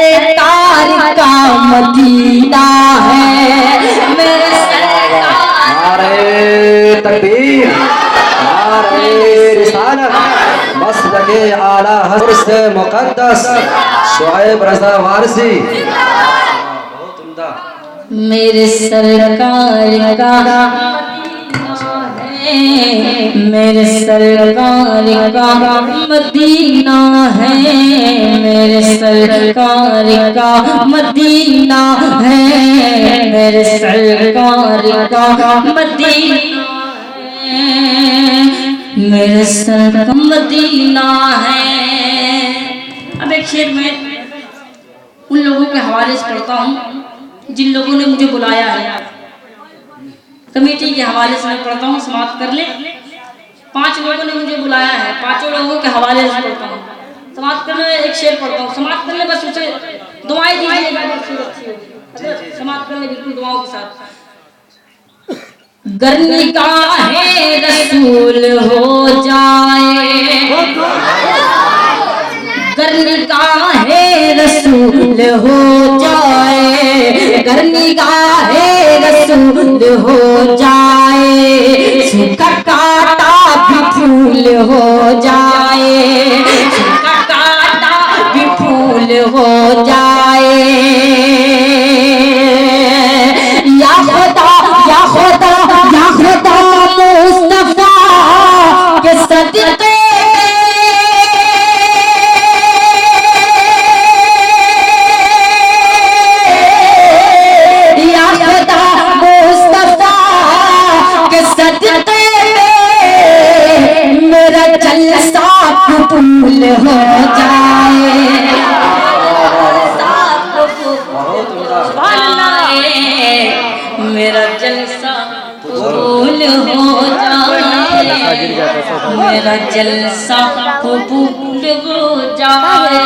सरकार का मदीना है, मेरे सरकार। नारे तकबीर, नारे रिसालत, मसलके आला हज़रत मुक़द्दस शुएब रज़ा वारसी। बहुत उम्दा। मेरे सरकार का मेरे सरकार का मदीना है, मेरे सरकार का मदीना है, मेरे सरकार का मदीना है, मेरे सरकार का मदीना है। अब एक शेर में उन लोगों के हवाले से पढ़ता हूँ जिन लोगों ने मुझे बुलाया है। कमेटी के हवाले से मैं पढ़ता हूँ, समाप्त कर ले। 5 लोगों ने मुझे बुलाया है, 5 लोगों के हवाले से पढ़ता हूँ, समाप्त करने में एक शेर पढ़ता हूँ, समाप्त करने बस उसे दुआएं दीजिएगा, समाप्त करने बिल्कुल दुआओं के साथ। गर निगाहे रसूल हो जाए, गर निगाहे रसूल हो जाए, गर निगाहे रसूल हो जाए, सूखा काटा भी फूल हो जाए, सूखा काटा भी फूल हो जाए। या खुदा या खुदा या खुदा मुस्तफा के सदक़े मेरा जलसा कबूल हो जाए, मेरा जलसा कबूल हो जाए, मेरा जलसा कबूल हो जाए।